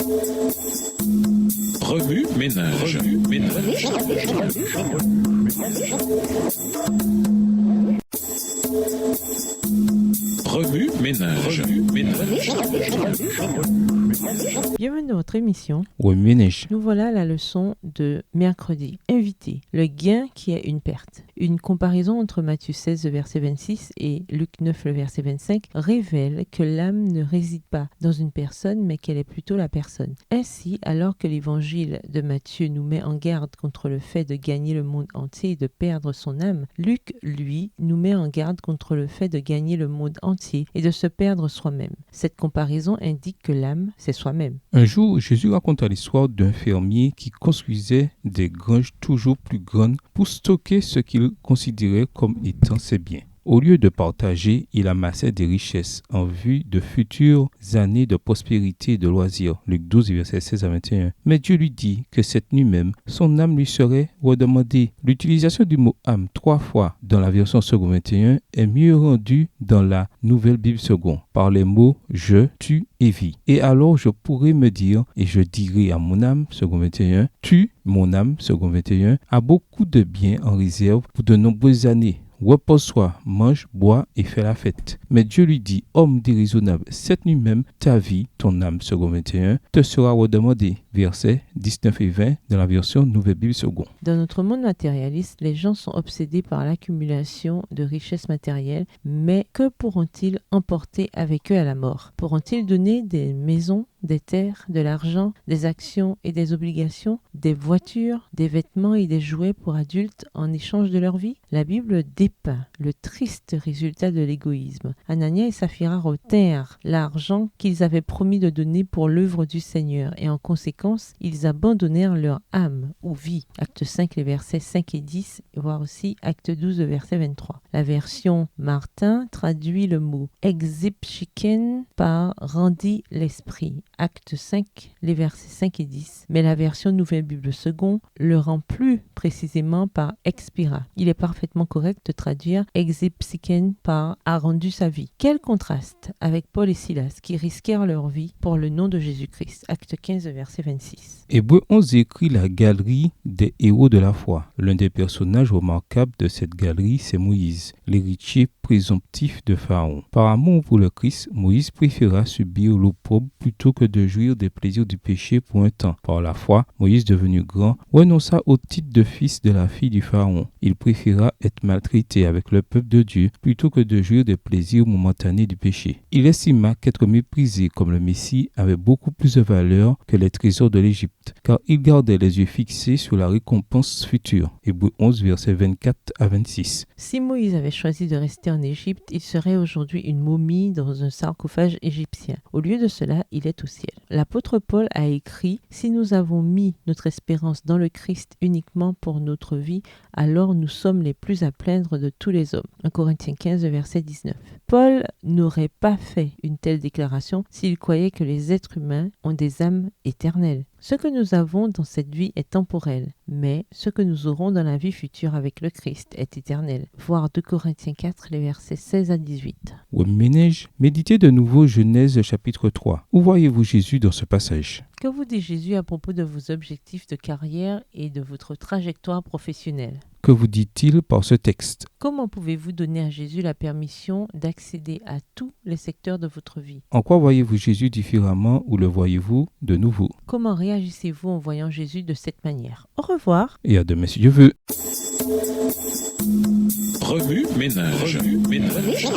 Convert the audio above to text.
Remue ménage. Remue ménage. Bienvenue dans votre émission. Remue ménage. Nous voilà à la leçon de mercredi. Invité, le gain qui est une perte. Une comparaison entre Matthieu 16, le verset 26 et Luc 9, le verset 25 révèle que l'âme ne réside pas dans une personne, mais qu'elle est plutôt la personne. Ainsi, alors que l'évangile de Matthieu nous met en garde contre le fait de gagner le monde entier et de perdre son âme, Luc, lui, nous met en garde contre le fait de gagner le monde entier et de se perdre soi-même. Cette comparaison indique que l'âme, c'est soi-même. Un jour, Jésus raconta l'histoire d'un fermier qui construisait des granges toujours plus grandes pour stocker ce qu'il considérait comme étant ses biens. Au lieu de partager, il amassait des richesses en vue de futures années de prospérité et de loisirs. Luc 12, versets 16 à 21. Mais Dieu lui dit que cette nuit même, son âme lui serait redemandée. L'utilisation du mot âme 3 fois dans la version second 21 est mieux rendue dans la Nouvelle Bible second par les mots je, tu et vie. Et alors je pourrais me dire et je dirai à mon âme second 21, tu, mon âme second 21, as beaucoup de biens en réserve pour de nombreuses années. Repose-toi, mange, bois et fais la fête. Mais Dieu lui dit, homme déraisonnable, cette nuit même, ta vie, ton âme, second 21, te sera redemandée. Versets 19 et 20 dans la version Nouvelle Bible second. Dans notre monde matérialiste, les gens sont obsédés par l'accumulation de richesses matérielles, mais que pourront-ils emporter avec eux à la mort? Pourront-ils donner des maisons, des terres, de l'argent, des actions et des obligations, des voitures, des vêtements et des jouets pour adultes en échange de leur vie? La Bible dépeint le triste résultat de l'égoïsme. Anania et Saphira retinrent l'argent qu'ils avaient promis de donner pour l'œuvre du Seigneur et en conséquence, ils abandonnèrent leur âme ou vie. Acte 5, les versets 5 et 10, voire aussi Acte 12, le verset 23. La version Martin traduit le mot exipchiken par rendit l'esprit. Acte 5, les versets 5 et 10. Mais la version Nouvelle Bible second le rend plus précisément par expira. Il est parfaitement correct de traduire exipchiken par a rendu sa vie. Quel contraste avec Paul et Silas qui risquèrent leur vie pour le nom de Jésus-Christ. Acte 15, verset 26. Hébreux 11 écrit la galerie des héros de la foi. L'un des personnages remarquables de cette galerie, c'est Moïse, l'héritier présomptif de Pharaon. Par amour pour le Christ, Moïse préféra subir l'opprobre plutôt que de jouir des plaisirs du péché pour un temps. Par la foi, Moïse, devenu grand, renonça au titre de fils de la fille du Pharaon. Il préféra être maltraité avec le peuple de Dieu plutôt que de jouir des plaisirs momentanés du péché. Il estima qu'être méprisé comme le Messie avait beaucoup plus de valeur que les trésors de l'Égypte, car il gardait les yeux fixés sur la récompense future. Hébreux 11, versets 24 à 26. Si Moïse avait choisi de rester en Égypte, il serait aujourd'hui une momie dans un sarcophage égyptien. Au lieu de cela, il est au ciel. L'apôtre Paul a écrit « Si nous avons mis notre espérance dans le Christ uniquement pour notre vie, alors nous sommes les plus à plaindre de tous les hommes. » 1 Corinthiens 15, verset 19. Paul n'aurait pas fait une telle déclaration s'il croyait que les êtres humains ont des âmes éternelles. Ce que nous avons dans cette vie est temporel, mais ce que nous aurons dans la vie future avec le Christ est éternel. Voir 2 Corinthiens 4, les versets 16 à 18. Ménage, méditez de nouveau Genèse chapitre 3. Où voyez-vous Jésus dans ce passage? Que vous dit Jésus à propos de vos objectifs de carrière et de votre trajectoire professionnelle? Que vous dit-il par ce texte? Comment pouvez-vous donner à Jésus la permission d'accéder à tous les secteurs de votre vie? En quoi voyez-vous Jésus différemment ou le voyez-vous de nouveau? Comment réagissez-vous en voyant Jésus de cette manière? Au revoir. Et à demain si Dieu veut. Remue ménage. Remue ménage.